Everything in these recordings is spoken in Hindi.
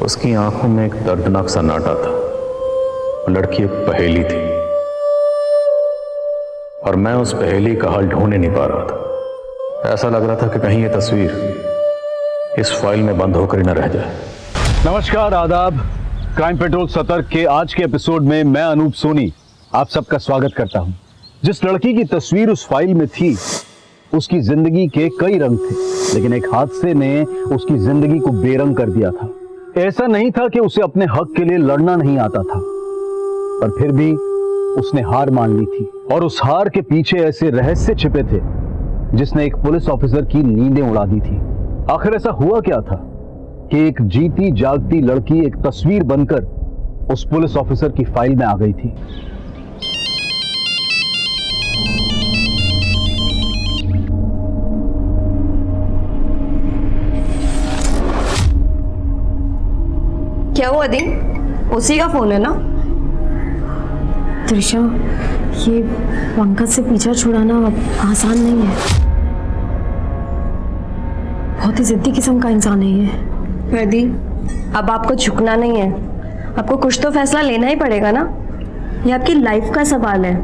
उसकी आंखों में एक दर्दनाक सन्नाटा था। वो लड़की एक पहेली थी और मैं उस पहेली का हल ढूंढ नहीं पा रहा था। ऐसा लग रहा था कि कहीं ये तस्वीर इस फाइल में बंद होकर ही न रह जाए। नमस्कार, आदाब। क्राइम पेट्रोल सतर्क के आज के एपिसोड में मैं अनूप सोनी आप सबका स्वागत करता हूं। जिस लड़की की तस्वीर उस फाइल में थी, उसकी जिंदगी के कई रंग थे, लेकिन एक हादसे ने उसकी जिंदगी को बेरंग कर दिया था। ऐसा नहीं था कि उसे अपने हक के लिए लड़ना नहीं आता था, पर फिर भी उसने हार मान ली थी और उस हार के पीछे ऐसे रहस्य छिपे थे जिसने एक पुलिस ऑफिसर की नींदें उड़ा दी थी। आखिर ऐसा हुआ क्या था कि एक जीती जागती लड़की एक तस्वीर बनकर उस पुलिस ऑफिसर की फाइल में आ गई थी। क्या हुआ दी? उसी का फोन है ना? त्रिशा, ये पंकज से पीछा छुड़ाना आसान नहीं है। बहुत ही जिद्दी किस्म का इंसान है ये। दी, अब आपको झुकना नहीं है। आपको कुछ तो फैसला लेना ही पड़ेगा ना। ये आपकी लाइफ का सवाल है।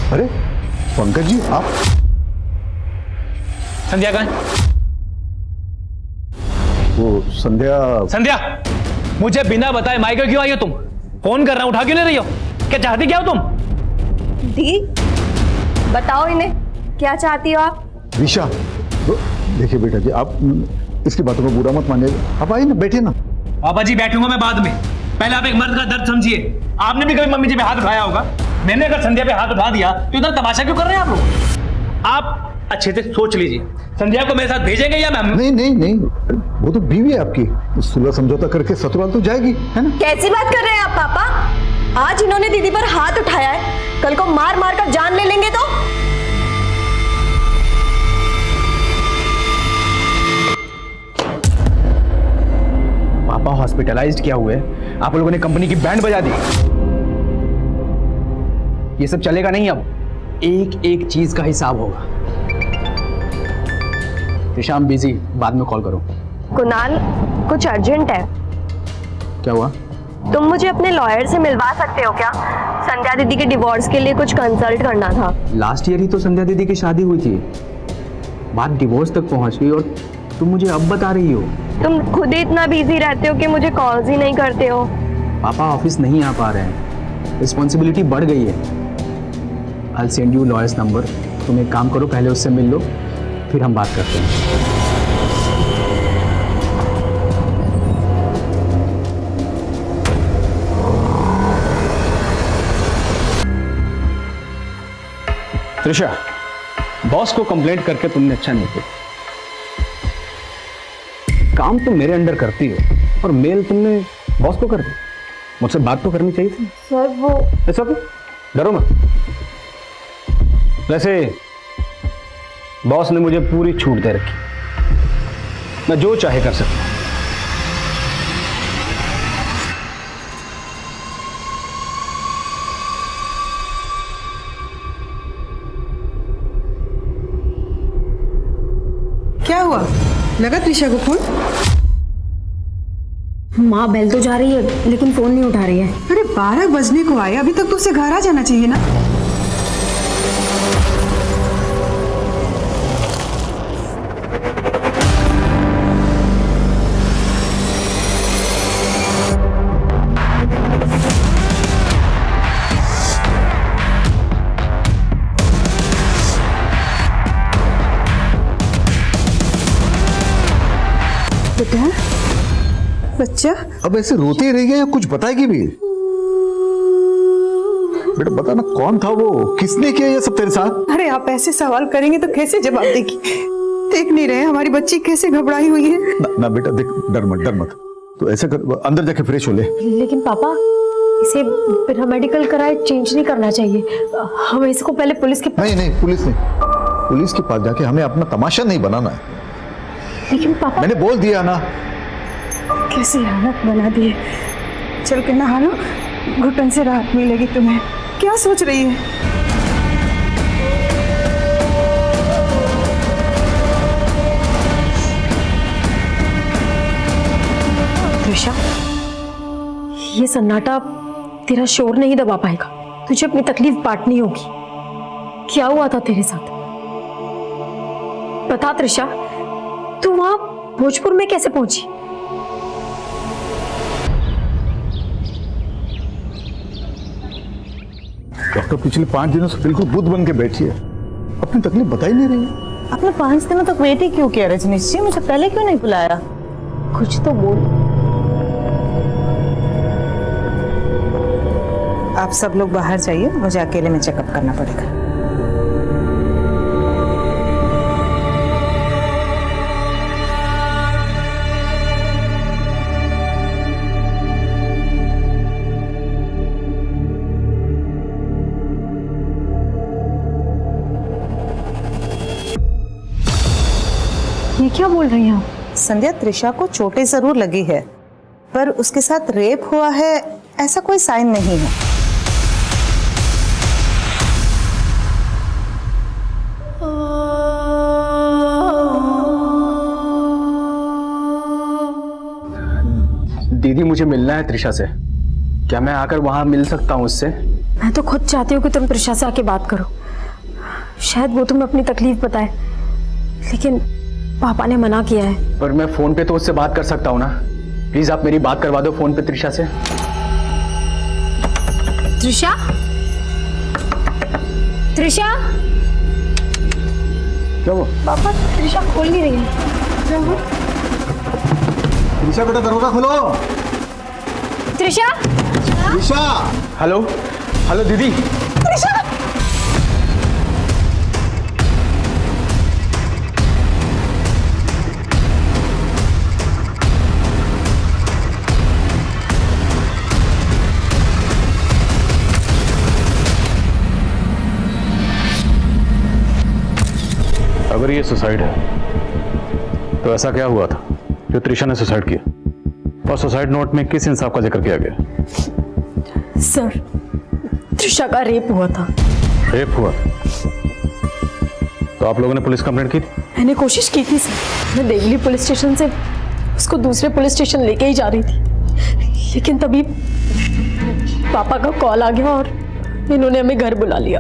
अरे पंकज जी, आप? संध्या कहाँ है? वो संध्या मुझे बिना बताए माइक क्यों आई हो तुम? फोन कर रहा हूं, उठा क्यों नहीं रही हो? क्या चाहती क्या हो तुम? दी, बताओ इन्हें, क्या चाहती हो आप? विशा, देखिए बेटा जी, आप इसकी बातों को बुरा मत मानिएगा। आप आइए ना, बैठिए ना। पापा जी, बैठूंगा मैं बाद में। पहले आप एक मर्द का दर्द समझिए। आपने भी कभी मम्मी जी पे हाथ उठाया होगा। मैंने अगर संध्या पे हाथ उठा दिया तो इधर तमाशा क्यों कर रहे हैं आप लोग? आप अच्छे से सोच लीजिए, संध्या को मेरे साथ भेजेंगे या मैं? नहीं, वो तो बीवी है आपकी। सुलह समझौता करके ससुराल तो जाएगी, है ना? कैसी बात कर रहे हैं आप पापा? आज इन्होंने दीदी पर हाथ उठाया है, कल को मार मार कर जान ले लेंगे तो? पापा हॉस्पिटलाइज्ड क्या हुए, आप लोगों ने कंपनी की बैंड बजा दी। ये सब चलेगा नहीं। अब एक एक चीज का हिसाब होगा। शाम बिजी, बाद में कॉल करो। कुणाल, कुछ अर्जेंट है। क्या हुआ? तुम मुझे अपने लॉयर से मिलवा सकते हो क्या? संध्या दीदी के डिवोर्स के लिए कुछ कंसल्ट करना था। लास्ट ईयर ही तो संध्या दीदी की शादी हुई थी, बात डिवोर्स तक पहुंच गई और तुम मुझे अब बता रही हो? तुम खुद ही इतना बिजी रहते हो कि मुझे कॉल्स ही नहीं करते हो। पापा ऑफिस नहीं आ पा रहे हैं, रिस्पॉन्सिबिलिटी बढ़ गई है। I'll send you lawyer's number। तुम एक काम करो, पहले उससे मिल लो, फिर हम बात करते हैं। त्रिशा, बॉस को कंप्लेंट करके तुमने अच्छा नहीं किया। काम तुम मेरे अंडर करती हो और मेल तुमने बॉस को कर दी। मुझसे बात तो करनी चाहिए थी। सर वो ऐसा क्यों? डरो मत। वैसे बॉस ने मुझे पूरी छूट दे रखी, मैं जो चाहे कर सकता हूं। क्या हुआ? लगा त्रिशा को फोन? माँ बेल तो जा रही है लेकिन फोन नहीं उठा रही है। अरे 12 बजने को आए, अभी तक तो उसे घर आ जाना चाहिए ना। बेटा, बच्चा अब ऐसे रोते ही रह गया या कुछ बताएगी भी? बेटा बता ना, कौन था वो? किसने किया ये सब तेरे साथ? अरे आप ऐसे सवाल करेंगे तो कैसे जवाब देगी? देख नहीं रहे हमारी बच्ची कैसे घबराई हुई है? ना बेटा देख, डर मत। तो ऐसा कर, अंदर जाके फ्रेश हो ले। लेकिन पापा, इसे बिना मेडिकल कराए चेंज नहीं करना चाहिए। हमें इसको पहले पुलिस के नहीं, पुलिस के पास जाके हमें अपना तमाशा नहीं बनाना है। लेकिन पापा मैंने बोल दिया ना। कैसी हालत बना दी है। चल के नहा लो, घुटन से राहत मिलेगी तुम्हें। क्या सोच रही है? त्रिशा, ये सन्नाटा तेरा शोर नहीं दबा पाएगा। तुझे अपनी तकलीफ बांटनी होगी। क्या हुआ था तेरे साथ? बता त्रिशा, तू वहां भोजपुर में कैसे पहुंची? डॉक्टर पिछले 5 दिनों से बिल्कुल बुद्ध बन के बैठी है, अपनी तकलीफ बता ही नहीं रही है। आपने 5 दिनों तक वेट ही क्यों किया रजनीश जी? मुझे पहले क्यों नहीं बुलाया? कुछ तो बोल। आप सब लोग बाहर जाइए, मुझे अकेले में चेकअप करना पड़ेगा। ये क्या बोल रही हैं आप? संध्या, त्रिशा को चोटें जरूर लगी है, पर उसके साथ रेप हुआ है ऐसा कोई साइन नहीं है। दीदी, मुझे मिलना है त्रिशा से। क्या मैं आकर वहां मिल सकता हूँ उससे? मैं तो खुद चाहती हूँ कि तुम त्रिशा से आके बात करो। शायद वो तुम्हें अपनी तकलीफ बताए, लेकिन पापा ने मना किया है। पर मैं फोन पे तो उससे बात कर सकता हूँ ना। प्लीज आप मेरी बात करवा दो फोन पे त्रिशा से। त्रिशा, त्रिशा, क्या हुआ? पापा त्रिशा खोल नहीं रही है। त्रिशा बेटा, दरवाजा खोलो। त्रिशा, त्रिशा, हेलो हेलो दीदी। अगर ये सुसाइड है तो ऐसा क्या हुआ था जो त्रिशा ने सुसाइड किया? और सुसाइड नोट में किस इंसाफ का जिक्र किया गया? सर, त्रिशा का रेप हुआ था। रेप हुआ था? तो आप लोगों ने पुलिस कंप्लेंट की थी? मैंने कोशिश की थी सर। मैं देवली पुलिस स्टेशन से उसको दूसरे पुलिस स्टेशन लेके ही जा रही थी, लेकिन तभी पापा का कॉल आ गया और इन्होंने हमें घर बुला लिया।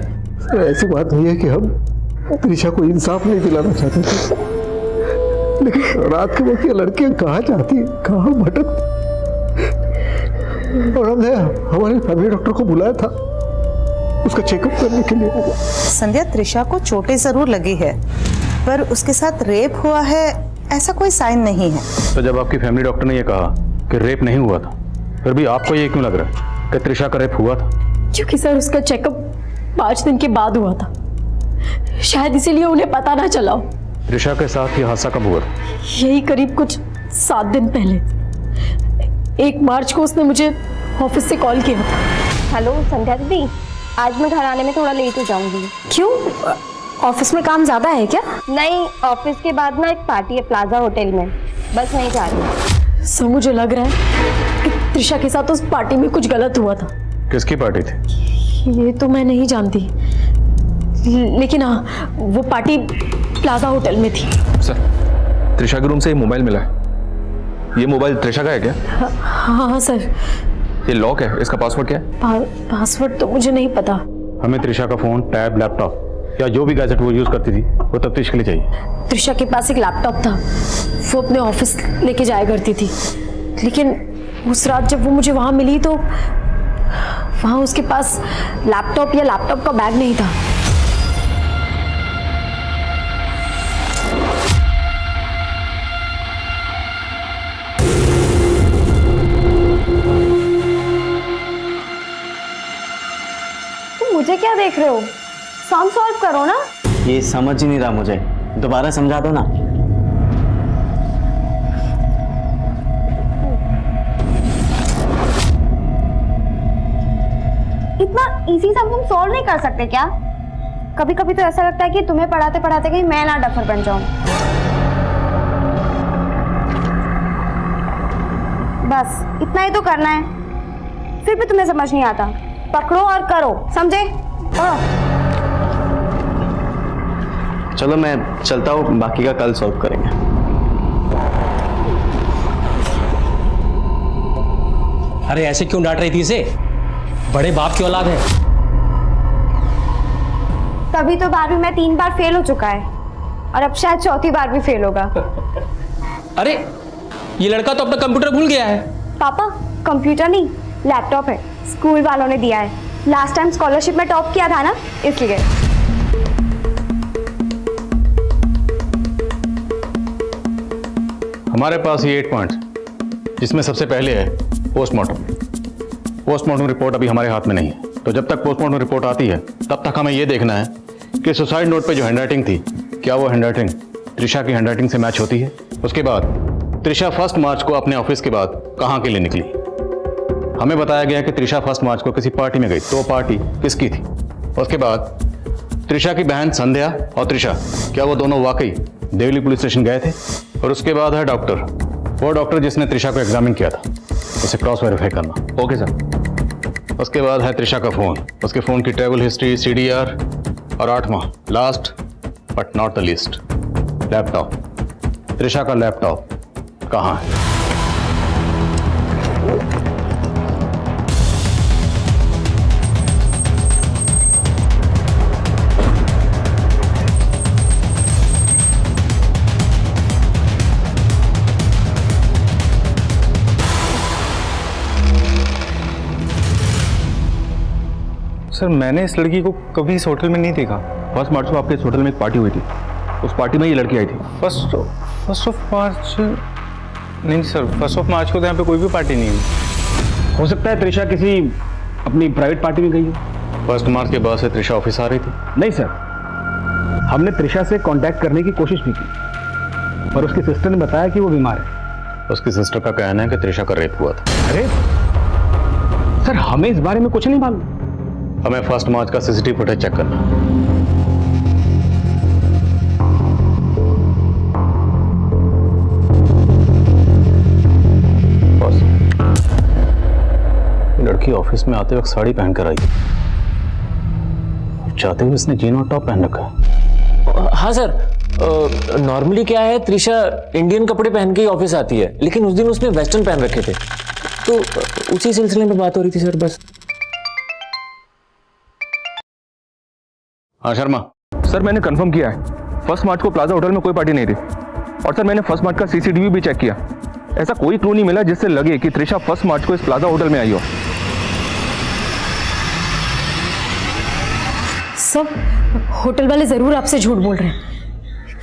ऐसी बात नहीं है कि हम त्रिशा को इंसाफ नहीं दिलाना चाहते थे, लेकिन रात के वक्त ये लड़कियां कहाँ जाती, कहाँ भटकती, और हमने हमारे फैमिली डॉक्टर को बुलाया था उसका चेकअप करने के लिए। संध्या, त्रिशा को चोटें जरूर लगी है, पर उसके साथ रेप हुआ है ऐसा कोई साइन नहीं है। तो जब आपकी फैमिली डॉक्टर ने यह कहा कि रेप नहीं हुआ था, फिर भी आपको ये क्यों लग रहा है कि त्रिशा का रेप हुआ था? क्योंकि सर उसका चेकअप 5 दिन के बाद हुआ था, शायद इसीलिए उन्हें पता ना चला हो। त्रिशा के साथ ये हादसा कब हुआ था? यही करीब कुछ 7 दिन पहले। 1 मार्च को उसने मुझे ऑफिस से कॉल किया था। हेलो संध्या दीदी, आज मैं घर आने में थोड़ा लेट हो जाऊंगी। क्यों? ऑफिस में काम ज्यादा है क्या? नहीं, ऑफिस के बाद ना एक पार्टी है प्लाजा होटल में, बस नहीं जा रही। सर, मुझे लग रहा है कि त्रिशा के साथ उस पार्टी में कुछ गलत हुआ था। किसकी पार्टी थी? ये तो मैं नहीं जानती, लेकिन हाँ, वो पार्टी प्लाजा होटल में थी। सर, त्रिशा के रूम से ये मोबाइल मिला है। ये मोबाइल त्रिशा का है क्या? हाँ हाँ सर। ये लॉक है, इसका पासवर्ड क्या है? पासवर्ड तो मुझे नहीं पता। हमें त्रिशा का फोन, टैब, लैपटॉप या जो भी गैजेट वो यूज करती थी वो तफ्तीश के लिए चाहिए। त्रिशा के पास एक लैपटॉप था, वो अपने ऑफिस लेके जाया करती थी, लेकिन उस रात जब वो मुझे वहां मिली तो वहां उसके पास लैपटॉप या लैपटॉप का बैग नहीं था। मुझे क्या देख रहे हो? सम सॉल्व करो ना। ये समझ ही नहीं रहा मुझे, दोबारा समझा दो ना। इतना इजी सम तुम सॉल्व नहीं कर सकते क्या? कभी कभी तो ऐसा लगता है कि तुम्हें पढ़ाते पढ़ाते कहीं मैं ना डफर बन जाऊं। बस इतना ही तो करना है, फिर भी तुम्हें समझ नहीं आता। पकड़ो और करो, समझे? चलो मैं चलता हूँ, बाकी का कल सॉल्व करेंगे। अरे ऐसे क्यों डांट रही थी इसे? बड़े बाप की औलाद है। तभी तो 12वीं में 3 बार फेल हो चुका है और अब शायद 4थी बार भी फेल होगा। अरे ये लड़का तो अपना कंप्यूटर भूल गया है। पापा कंप्यूटर नहीं, लैपटॉप है, स्कूल वालों ने दिया है। लास्ट टाइम स्कॉलरशिप में टॉप किया था ना, इसलिए। हमारे पास ये 8 पॉइंट्स, जिसमें सबसे पहले है पोस्टमार्टम। पोस्टमार्टम रिपोर्ट अभी हमारे हाथ में नहीं है, तो जब तक पोस्टमार्टम रिपोर्ट आती है तब तक हमें यह देखना है कि सुसाइड नोट पे जो हैंडराइटिंग थी, क्या वो हैंडराइटिंग त्रिशा की हैंडराइटिंग से मैच होती है। उसके बाद त्रिशा 1 मार्च को अपने ऑफिस के बाद कहाँ के लिए निकली। हमें बताया गया कि त्रिशा 1 मार्च को किसी पार्टी में गई, तो पार्टी किसकी थी। उसके बाद त्रिशा की बहन संध्या और त्रिशा, क्या वो दोनों वाकई देवली पुलिस स्टेशन गए थे। और उसके बाद है डॉक्टर, वो डॉक्टर जिसने त्रिशा को एग्जामिन किया था, उसे क्रॉस वेरीफाई करना। Okay sir. उसके बाद है त्रिशा का फोन, उसके फोन की ट्रैवल हिस्ट्री, CDR, और 8वां last but not the least, laptop. Trisha का लैपटॉप कहाँ है? सर मैंने इस लड़की को कभी इस होटल में नहीं देखा। 1 मार्च को आपके इस होटल में एक पार्टी हुई थी, उस पार्टी में ये लड़की आई थी। फर्स्ट ऑफ मार्च नहीं सर, 1 मार्च को तो यहाँ पे कोई भी पार्टी नहीं हुई। हो सकता है त्रिशा किसी अपनी प्राइवेट पार्टी में गई हो। 1 मार्च के बाद से त्रिशा ऑफिस आ रही थी? नहीं सर, हमने त्रिशा से कांटेक्ट करने की कोशिश भी की, पर उसकी सिस्टर ने बताया कि वो बीमार है। उसकी सिस्टर का कहना है कि त्रिशा का रेप हुआ था। अरे सर, हमें इस बारे में कुछ नहीं मालूम। हमें 1 मार्च का CCTV फुटेज चेक करना। बस लड़की ऑफिस में आते वक्त साड़ी पहनकर आई, चाहते हुए इसने जीन और टॉप पहन रखा है। हाँ सर, नॉर्मली क्या है, त्रिशा इंडियन कपड़े पहन के ही ऑफिस आती है, लेकिन उस दिन उसने वेस्टर्न पहन रखे थे, तो उसी सिलसिले में बात हो रही थी सर। बस। हाँ शर्मा। सर मैंने कंफर्म किया है, 1 मार्च को प्लाजा होटल में कोई पार्टी नहीं थी। और सर मैंने 1 मार्च का CCTV भी चेक किया, ऐसा कोई क्लू नहीं मिला जिससे लगे कि त्रिशा 1 मार्च को इस प्लाजा होटल में आई हो। सब होटल वाले जरूर आपसे झूठ बोल रहे हैं,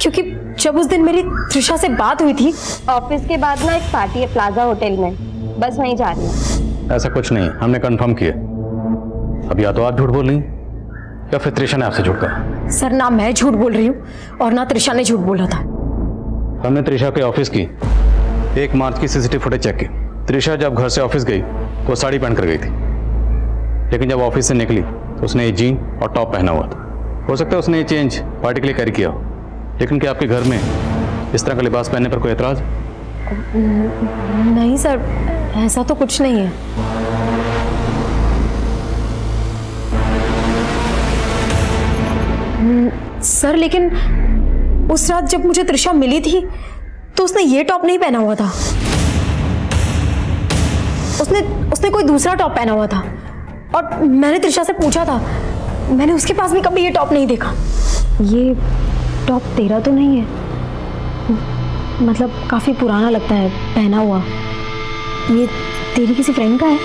क्योंकि जब उस दिन मेरी त्रिशा से बात हुई थी, ऑफिस के बाद ना एक पार्टी है प्लाजा होटल में, बस वहीं जा रही हूँ। ऐसा कुछ नहीं, हमने कंफर्म किया। अब या तो आप झूठ बोल रही या फिर त्रिशा ने आपसे झूठ कहा। सर ना मैं झूठ बोल रही हूँ और ना त्रिशा ने झूठ बोला था। हमने त्रिशा के ऑफिस की 1 मार्च की CCTV फुटेज चेक की। त्रिशा जब घर से ऑफिस गई तो साड़ी पहन कर गई थी, लेकिन जब ऑफिस से निकली तो उसने जीन और टॉप पहना हुआ था। हो सकता है उसने ये चेंज पार्टी के लिए कैरी किया हो, लेकिन क्या आपके घर में इस तरह का लिबास पहनने पर कोई एतराज? नहीं सर, ऐसा तो कुछ नहीं है। सर लेकिन उस रात जब मुझे त्रिशा मिली थी तो उसने ये टॉप नहीं पहना हुआ था, उसने कोई दूसरा टॉप पहना हुआ था। और मैंने त्रिशा से पूछा था, मैंने उसके पास भी कभी ये टॉप नहीं देखा। ये टॉप तेरा तो नहीं है? मतलब काफी पुराना लगता है पहना हुआ। ये तेरी किसी फ्रेंड का है?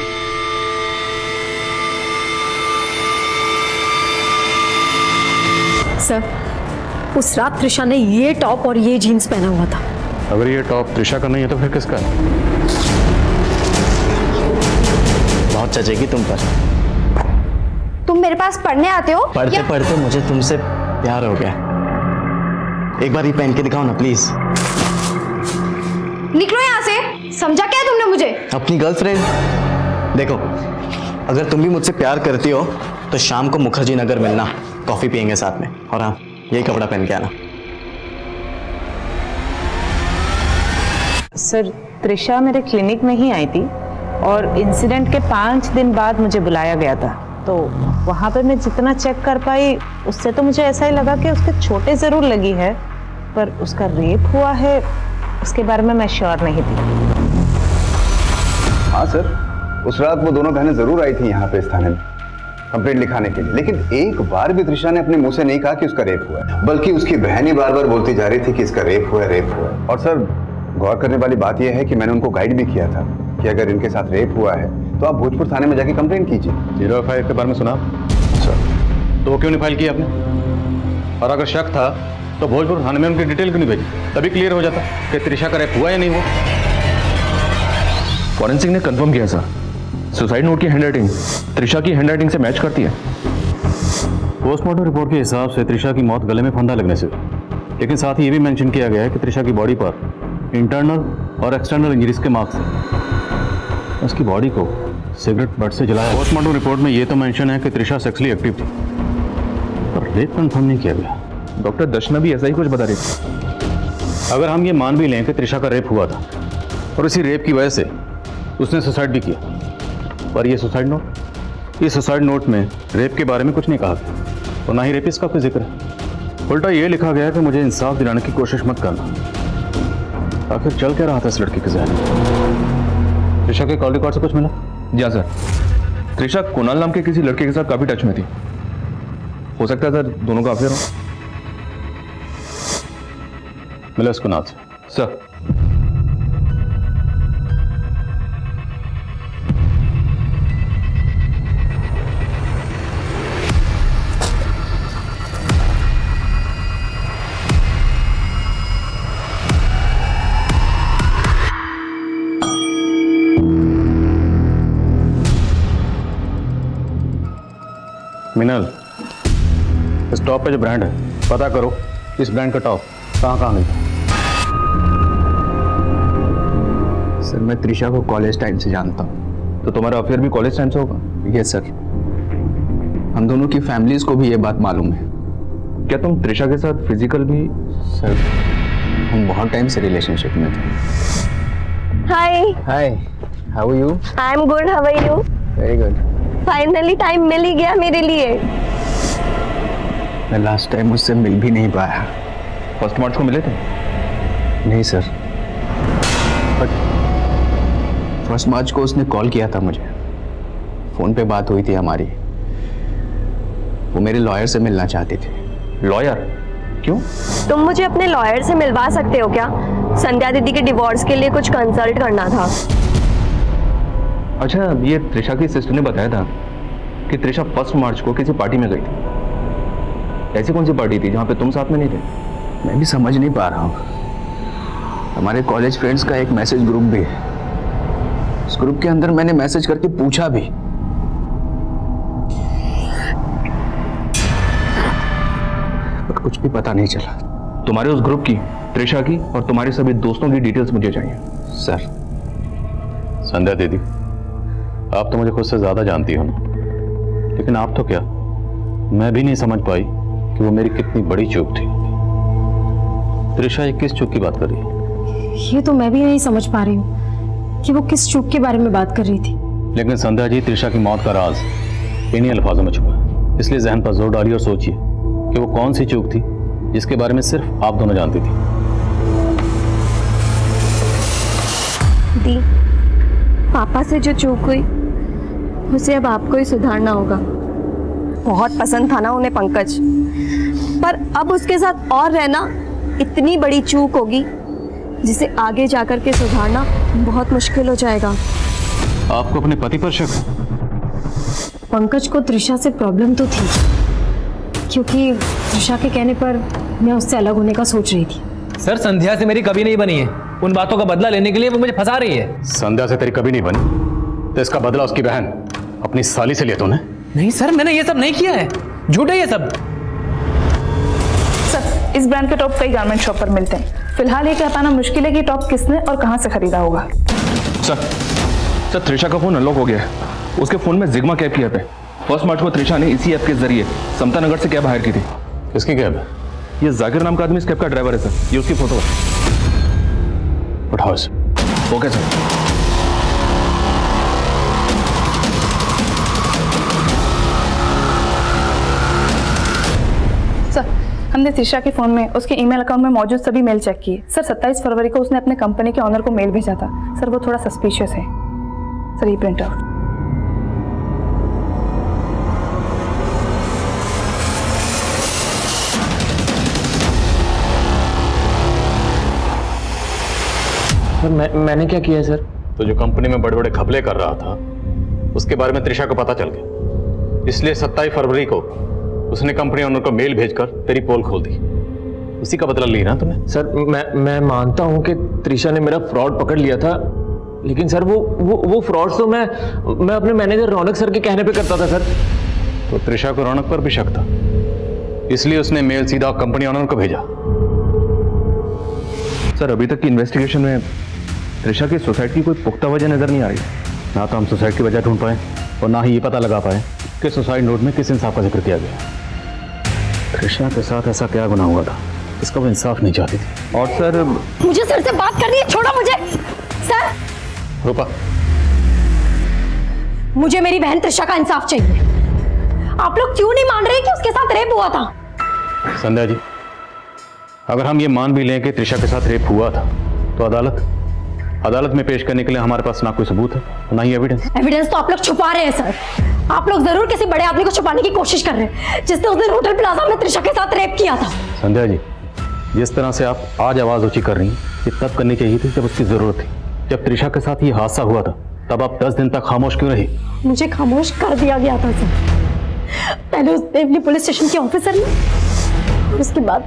सर उस रात त्रिशा ने ये टॉप और ये जीन्स पहना हुआ था। अगर ये टॉप त्रिशा का नहीं है तो फिर किसका है? बहुत चचेगी तुम पर। तुम मेरे पास पढ़ने आते हो? पढ़ते पढ़ते मुझे तुमसे प्यार हो गया। एक बार ये पहन के दिखाओ ना प्लीज। निकलो यहाँ से, समझा क्या तुमने मुझे? अपनी गर्लफ्रेंड। देखो, अगर तुम भी मुझसे प्यार करती हो तो शाम को मुखर्जी नगर मिलना, कॉफी पियेंगे साथ में। और हाँ, यही कपड़ा पहन के आना। सर त्रिशा मेरे क्लिनिक में ही आई थी और इंसिडेंट के 5 दिन बाद मुझे बुलाया गया था। तो वहाँ पे मैं जितना चेक कर पाई उससे तो मुझे ऐसा ही लगा कि उसके चोटें ज़रूर लगी है, पर उसका रेप हुआ है उसके बारे में मैं श्योर नहीं थी। हाँ सर, उस रात वो दोनों बहनें जरूर आई थी यहाँ पे इस थाने में कंप्लेंट लिखाने के लिए, लेकिन एक बार भी त्रिशा ने अपने मुंह से नहीं कहा कि उसका रेप हुआ है, बल्कि उसकी बहन ही बार बार बोलती जा रही थी कि इसका रेप हुआ है, रेप हुआ है। और सर, गौर करने वाली बात यह है कि मैंने उनको गाइड भी किया था कि अगर इनके साथ रेप हुआ है तो आप भोजपुर थाने में जाके कंप्लेंट कीजिए। 0F के बारे में सुना सर, तो क्यों नहीं फाइल किया आपने? और अगर शक था तो भोजपुर थाने में उनकी डिटेल क्यों नहीं भेजी? तभी क्लियर हो जाता कि त्रिशा का रेप हुआ या नहीं हुआ। फॉरेंसिक ने कंफर्म किया सर, सुसाइड नोट की हैंडराइटिंग त्रिशा की हैंडराइटिंग से मैच करती है। पोस्टमार्टम रिपोर्ट के हिसाब से त्रिशा की मौत गले में फंदा लगने से हुई, लेकिन साथ ही ये भी मेंशन किया गया है कि त्रिशा की बॉडी पर इंटरनल और एक्सटर्नल इंजरीज के मार्क्स हैं। उसकी बॉडी को सिगरेट बट से जलाया। पोस्टमार्टम रिपोर्ट में ये तो मेंशन है कि त्रिशा सेक्सुअली एक्टिव थी, पर रेप कंफर्म नहीं किया गया। डॉक्टर दर्शना भी ऐसा ही कुछ बता रही थी। अगर हम ये मान भी लें कि त्रिशा का रेप हुआ था और इसी रेप की वजह से उसने सुसाइड भी किया, पर ये सुसाइड नोट में रेप के बारे में कुछ नहीं कहा गया और ना ही रेपिस्ट का कोई जिक्र है। उल्टा ये लिखा गया कि मुझे इंसाफ दिलाने की कोशिश मत करना। आखिर चल क्या रहा था इस लड़की के जहन में? त्रिशा के कॉल रिकॉर्ड से कुछ मिला? जी हाँ सर, त्रिशा कुणाल नाम के किसी लड़के के साथ काफी टच में थी। हो सकता है सर दोनों का अफेयर हो। मिला उसको नाथ सर। मिनल, इस टॉप पे जो ब्रांड है पता करो इस ब्रांड का टॉप कहाँ मिलता है। सर मैं त्रिशा को कॉलेज टाइम से जानता हूँ। तो तुम्हारा अफेयर भी कॉलेज टाइम से होगा? यस सर, हम दोनों की फैमिलीज को भी ये बात मालूम है। क्या तुम त्रिशा के साथ फिजिकल भी? सर हम बहुत टाइम से रिलेशनशिप में थे। Hi hi, how are you? I am good, how are you? Very good. Finally time मिल ही गया मेरे लिए। मैं लास्ट टाइम उससे मिल भी नहीं पाया। फर्स्ट मार्च को मिले थे? नहीं सर, बट फर्स्ट मार्च को उसने कॉल किया था मुझे, फोन पे बात हुई थी हमारी। वो मेरे लॉयर से मिलना चाहती थी। लॉयर? क्यों? तुम मुझे अपने लॉयर से मिलवा सकते हो क्या? संध्या दीदी के डिवोर्स के लिए कुछ कंसल्ट करना था। अच्छा, ये त्रिशा की सिस्टर ने बताया था कि त्रिशा 1 मार्च को किसी पार्टी में गई थी। ऐसी कौन सी पार्टी थी जहाँ पे तुम साथ में नहीं थे? मैं भी समझ नहीं पा रहा हूँ। हमारे कॉलेज फ्रेंड्स का एक मैसेज ग्रुप भी है, उस ग्रुप के अंदर मैंने मैसेज करके पूछा भी, पर कुछ भी पता नहीं चला। तुम्हारे उस ग्रुप की, त्रिशा की और तुम्हारे सभी दोस्तों की डिटेल्स मुझे चाहिए। सर। संध्या दीदी, आप तो मुझे खुद से ज्यादा जानती हो ना, लेकिन आप तो क्या, मैं भी नहीं समझ पाई कि वो मेरी कितनी बड़ी चूक थी। त्रिशा ये किस चूक की बात कर रही है? ये तो मैं भी नहीं समझ पा रही हूँ कि वो किस चूक के बारे में बात कर रही थी। लेकिन संध्या जी, त्रिशा की मौत का राज इन्हीं अल्फाजों में छुपा है, इसलिए जहन पर जोर डालिए और सोचिए कि वो कौन सी चूक थी जिसके बारे में सिर्फ आप दोनों जानती थी। दी, पापा से जो चूक हुई उसे अब आपको ही सुधारना होगा। बहुत पसंद था ना उन्हें पंकज, पर अब उसके साथ और रहना इतनी बड़ी चूक होगी जिसे आगे जाकर के सुधारना बहुत मुश्किल हो जाएगा। आपको अपने पति पर शक है? पंकज को त्रिशा से प्रॉब्लम तो थी, क्योंकि त्रिशा के कहने पर मैं उससे अलग होने का सोच रही थी। सर, संध्या से मेरी कभी नहीं बनी है। उन बातों का बदला लेने के लिए वो मुझे फंसा रही है। संध्या से तेरी कभी नहीं बनी, तो इसका बदला उसकी बहन अपनी साली से लिया तूने? नहीं सर, मैंने ये सब नहीं किया है, झूठ है ये सब। सर, इस ब्रांड के टॉप कई गारमेंट शॉप पर मिलते हैं। फिलहाल ये कह पाना मुश्किल है कि टॉप किसने और कहां से खरीदा होगा। सर त्रिशा का फोन अनलॉक हो गया है। उसके फोन में जिग्मा कैब की ऐप है। 1 मार्च को त्रिशा ने इसी ऐप के जरिए समता नगर से कैब हायर की थी। किसकी कैब है? ये जाकिर नाम का आदमी इस कैब का ड्राइवर है सर। ये उसकी फोटो है। उठाओ इसे। Okay sir. सर, हमने त्रिशा के फ़ोन में उसके ईमेल अकाउंट में मौजूद सभी मेल चेक किए। सर, 27 फरवरी को उसने अपने कंपनी के ऑनर को मेल भेजा था। सर, वो थोड़ा सस्पिशियस है। सर, ये प्रिंट आउट। सर मैंने क्या किया सर? तो जो कंपनी में बड़े बड़े घपले कर रहा था उसके बारे में त्रिशा को पता चल गया, इसलिए 27 फरवरी को उसने कंपनी ओनर को मेल भेजकर तेरी पोल खोल दी। उसी का बदला ली ना तुमने? सर मैं मानता हूं कि त्रिशा ने मेरा फ्रॉड पकड़ लिया था, लेकिन सर वो फ्रॉड तो मैं अपने मैनेजर रौनक सर के कहने पे करता था सर। तो त्रिशा को रौनक पर भी शक था, इसलिए उसने मेल सीधा कंपनी ओनर को भेजा। सर अभी तक की इन्वेस्टिगेशन में त्रिशा की सुसाइड की कोई पुख्ता वजह नजर नहीं आ रही। ना तो हम सुसाइड की वजह ढूंढ पाए और ना ही ये पता लगा पाए कि सुसाइड नोट में किस इंसाफ का जिक्र किया गया। त्रिशा के साथ ऐसा क्या गुनाह हुआ था, इसका वो इंसाफ नहीं चाहती थी। और सर मुझे सर से बात करनी है, छोड़ो मुझे। सर, रूपा, मुझे मेरी बहन त्रिशा का इंसाफ चाहिए। आप लोग क्यों नहीं मान रहे कि उसके साथ रेप हुआ था? संध्या जी, अगर हम ये मान भी लें कि त्रिशा के साथ रेप हुआ था तो अदालत में पेश करने के लिए हमारे पास ना कोई सबूत है ना ही एविडेंस तो आप लोग छुपा रहे हैं सर। आप लोग जरूर किसी बड़े आदमी को छुपाने की कोशिश कर रहे हैं जिसने उस दिन होटल प्लाजा में त्रिशा के साथ रेप किया था। संध्या जी, जिस तरह से आप आज आवाज ऊंची कर रही हैं, ये तब करनी चाहिए थी जब उसकी जरूरत थी। जब त्रिशा के साथ ये हादसा हुआ था तब आप 10 दिन तक खामोश क्यों रही? मुझे खामोश कर दिया गया था सर, पहले उस देवली पुलिस स्टेशन के ऑफिसर ने और उसके बाद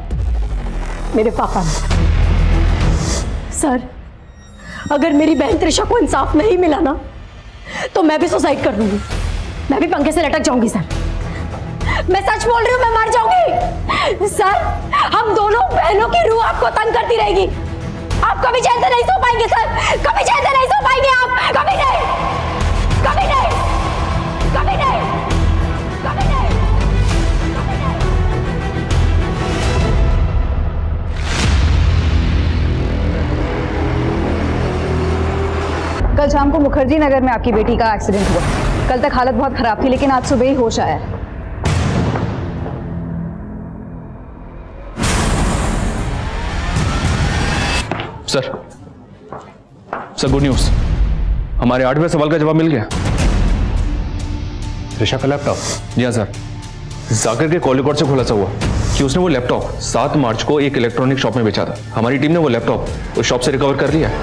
मेरे पापा ने। सर, अगर मेरी बहन त्रिशा को इंसाफ नहीं मिला ना तो मैं भी सुसाइड कर लूंगी। मैं भी पंखे से लटक जाऊंगी सर। मैं सच बोल रही हूँ, मैं मर जाऊंगी सर। हम दोनों बहनों की रूह आपको तंग करती रहेगी। आप कभी चैन से नहीं सो पाएंगे सर, कभी चैन से नहीं सो पाएंगे आप। कभी नहीं, कभी नहीं, कभी नहीं, कभी नहीं, कभी नहीं। कल शाम को मुखर्जी नगर में आपकी बेटी का एक्सीडेंट हुआ। कल तक हालत बहुत खराब थी, लेकिन आज सुबह ही होश आया। सर गुड न्यूज, हमारे 8वें सवाल का जवाब मिल गया। त्रिशा का लैपटॉप? जी हाँ सर, जाकिर के कॉल रिकॉर्ड से खुलासा हुआ कि उसने वो लैपटॉप 7 मार्च को एक इलेक्ट्रॉनिक शॉप में बेचा था। हमारी टीम ने वो लैपटॉप उस शॉप से रिकवर कर लिया है।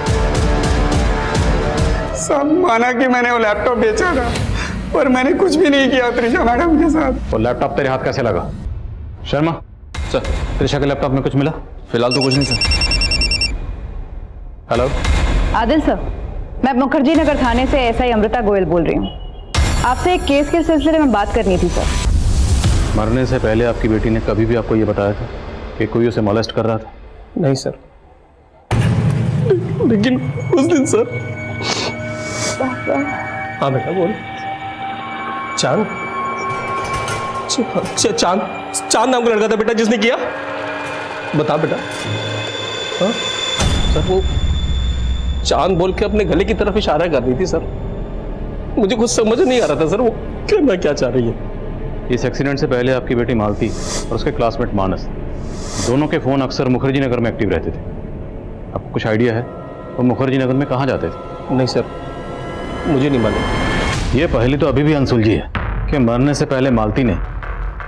सब माना कि मैंने वो लैपटॉप बेचा था, पर मैंने कुछ भी नहीं किया त्रिशा मैडम के साथ। वो लैपटॉप तेरे हाथ कैसे लगा? शर्मा सर, त्रिशा के लैपटॉप में कुछ मिला? फिलहाल तो कुछ नहीं सर। हेलो आदिल सर, मैं मुखर्जी नगर थाने से एसआई अमृता गोयल बोल रही हूँ। आपसे एक केस के सिलसिले में बात करनी थी सर। मरने से पहले आपकी बेटी ने कभी भी आपको ये बताया था कि कोई उसे मोलेस्ट कर रहा था? नहीं सर, लेकिन उस दिन सर। हाँ बेटा बोल। चांद चांद नाम का लड़का था बेटा जिसने किया। बता बेटा। हाँ सर, वो चांद बोल के अपने गले की तरफ इशारा कर रही थी सर। मुझे कुछ समझ नहीं आ रहा था सर वो करना क्या चाह रही है। इस एक्सीडेंट से पहले आपकी बेटी मालती और उसके क्लासमेट मानस, दोनों के फ़ोन अक्सर मुखर्जी नगर में एक्टिव रहते थे। आपको कुछ आइडिया है वो मुखर्जी नगर में कहाँ जाते थे? नहीं सर, मुझे नहीं मालूम। ये पहली तो अभी भी अनसुलझी है कि मरने से पहले मालती ने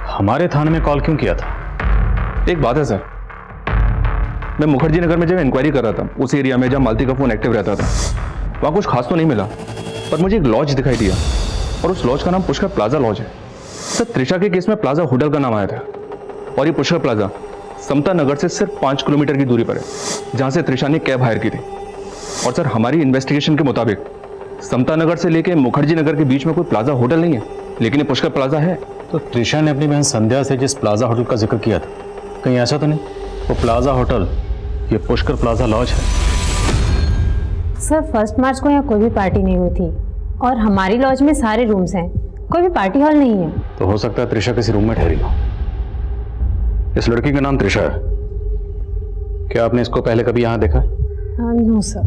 हमारे थाने में कॉल क्यों किया था? एक बात है सर, मैं मुखर्जी नगर में जब इंक्वायरी कर रहा था उस एरिया में जहाँ मालती का फोन एक्टिव रहता था, वहाँ कुछ खास तो नहीं मिला, पर मुझे एक लॉज दिखाई दिया और उस लॉज का नाम पुष्कर प्लाजा लॉज है। सर, त्रिशा के केस में प्लाजा होटल का नाम आया था और ये पुष्कर प्लाजा समता नगर से सिर्फ 5 किलोमीटर की दूरी पर है, जहाँ से त्रिशा ने कैब हायर की थी। और सर, हमारी इन्वेस्टिगेशन के मुताबिक समता नगर से लेके मुखर्जी नगर के बीच में कोई प्लाजा होटल नहीं है, लेकिन ये पुष्कर प्लाजा है। तो त्रिशा ने अपनी बहन संध्या से जिस प्लाजा होटल का जिक्र किया था, कहीं ऐसा तो नहीं वो प्लाजा होटल ये पुष्कर प्लाजा लॉज है? सर, 1 मार्च को यहाँ कोई भी पार्टी नहीं हुई थी और हमारी लॉज में सारे रूम्स हैं, कोई भी पार्टी हॉल नहीं है। तो हो सकता है त्रिशा किसी रूम में ठहरी हो। इस लड़की का नाम त्रिशा है, क्या आपने इसको पहले कभी यहाँ देखा? No sir.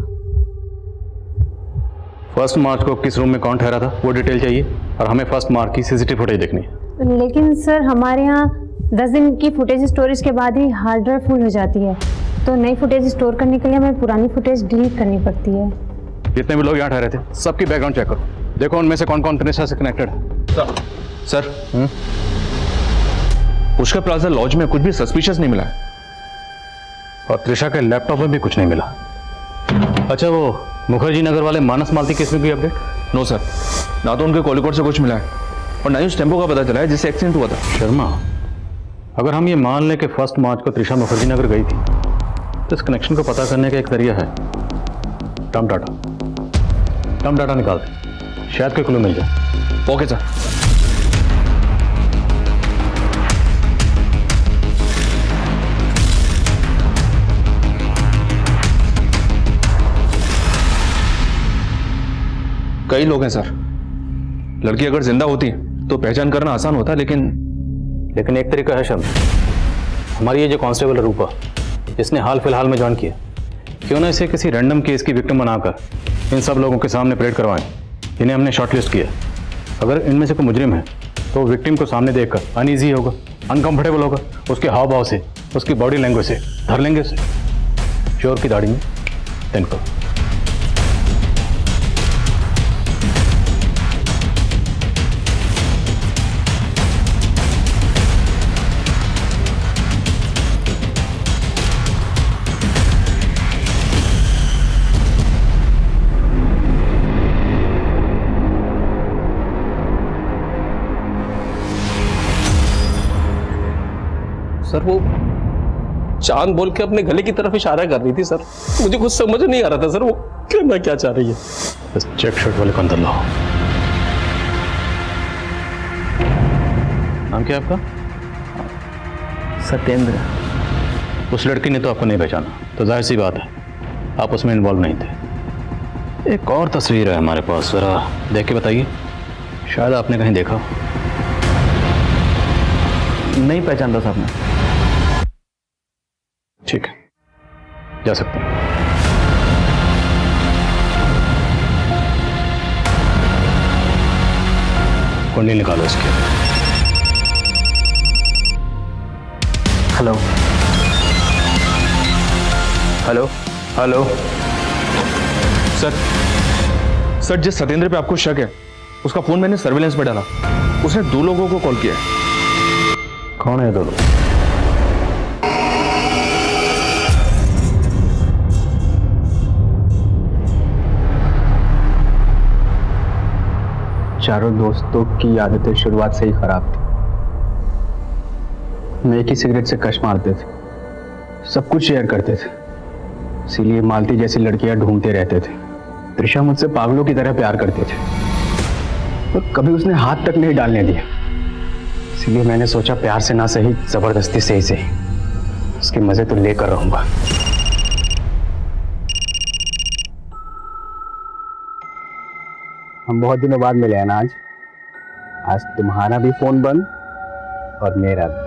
फर्स्ट मार्च को किस रूम में कौन ठहरा था वो डिटेल चाहिए, और हमें फर्स्ट मार्च की सीसीटीवी फुटेज देखनी है। लेकिन सर हमारे यहाँ 10 दिन की फुटेज स्टोरेज के बाद ही हार्ड ड्राइव फुल हो जाती है, तो नई फुटेज स्टोर करने के लिए हमें पुरानी फुटेज डिलीट करनी पड़ती है। जितने भी लोग यहाँ ठहरे थे सबकी बैकग्राउंड चेक करो, देखो उनमें से कौन कौन त्रिशा से कनेक्टेड है। सर पुष्कर प्लाजा लॉज में कुछ भी सस्पिशियस नहीं मिला है, और त्रिशा के लैपटॉप में भी कुछ नहीं मिला। अच्छा, वो मुखर्जी नगर वाले मानस मालती केस में कोई अपडेट? नो सर, ना तो उनके कॉलिकोड से कुछ मिला है और ना ही उस टेम्पो का पता चला है जिससे एक्सीडेंट हुआ था। शर्मा, अगर हम ये मान लें कि फर्स्ट मार्च को त्रिशा मुखर्जी नगर गई थी, तो इस कनेक्शन को पता करने का एक तरीका है, टर्म डाटा निकाल दें, शायद कोई क्लू मिल जाए। Okay sir. कई लोग हैं सर, लड़की अगर जिंदा होती तो पहचान करना आसान होता, लेकिन एक तरीका है शर्मा, हमारी ये जो कांस्टेबल रूपा जिसने हाल फिलहाल में ज्वाइन किया, क्यों ना इसे किसी रैंडम केस की विक्टिम बनाकर इन सब लोगों के सामने परेड करवाएं जिन्हें हमने शॉर्टलिस्ट किया। अगर इनमें से कोई मुजरिम है तो विक्टिम को सामने देखकर अनईजी होगा, अनकंफर्टेबल होगा, उसके हाव भाव से, उसकी बॉडी लैंग्वेज से धर लेंगे उसे चोर की दाढ़ी में टेंट करो। सर वो चांद बोल के अपने गले की तरफ इशारा कर रही थी सर, मुझे कुछ समझ नहीं आ रहा था सर वो करना क्या चाह रही है। बस चेक शर्ट वाले को अंदर लाओ। नाम क्या आपका? सत्येंद्र। उस लड़की ने तो आपको नहीं पहचाना, तो जाहिर सी बात है आप उसमें इन्वॉल्व नहीं थे। एक और तस्वीर है हमारे पास, जरा देख के बताइए, शायद आपने कहीं देखा। नहीं पहचानता साहब मैं। ठीक है, जा सकते हैं। कुंडली निकालो इसके। हेलो हेलो हेलो सर जिस सत्येंद्र पे आपको शक है उसका फोन मैंने सर्विलेंस पे डाला, उसने 2 लोगों को कॉल किया है। कौन है 2 लोग? चारों दोस्तों की आदतें शुरुआत से ही खराब थी। मैं एक ही सिगरेट से कश मारते थे, सब कुछ शेयर करते थे, इसीलिए मालती जैसी लड़कियां ढूंढते रहते थे। त्रिशा मुझसे पागलों की तरह प्यार करते थे और कभी उसने हाथ तक नहीं डालने दिया, इसीलिए मैंने सोचा प्यार से ना सही जबरदस्ती से ही सही उसके मजे तो लेकर रहूंगा। हम बहुत दिनों बाद मिले हैं ना आज तुम्हारा भी फोन बंद और मेरा भी।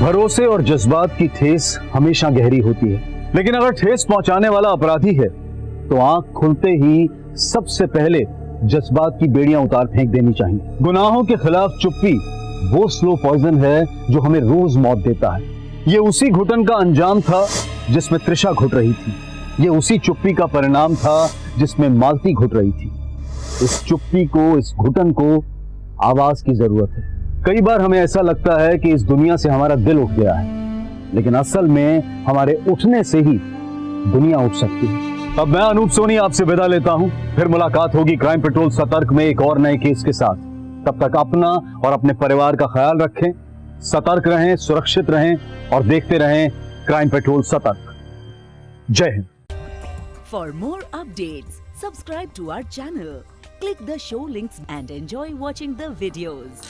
भरोसे और जज्बात की ठेस हमेशा गहरी होती है, लेकिन अगर ठेस पहुंचाने वाला अपराधी है तो आंख खुलते ही सबसे पहले जज्बात की बेड़ियां उतार फेंक देनी चाहिए। गुनाहों के खिलाफ चुप्पी वो स्लो पॉइजन है जो हमें रोज मौत देता है। ये उसी घुटन का अंजाम था जिसमें त्रिशा घुट रही थी, ये उसी चुप्पी का परिणाम था जिसमें मालती घुट रही थी। इस चुप्पी को, इस घुटन को आवाज की जरूरत है। कई बार हमें ऐसा लगता है कि इस दुनिया से हमारा दिल उठ गया है, लेकिन असल में हमारे उठने से ही दुनिया उठ सकती है। अब मैं अनूप सोनी आपसे विदा लेता हूं, फिर मुलाकात होगी क्राइम पेट्रोल सतर्क में एक और नए केस के साथ। तब तक अपना और अपने परिवार का ख्याल रखें, सतर्क रहें, सुरक्षित रहें और देखते रहें क्राइम पेट्रोल सतर्क। जय Hind. For more updates, subscribe to our channel, click the show links and enjoy watching the videos.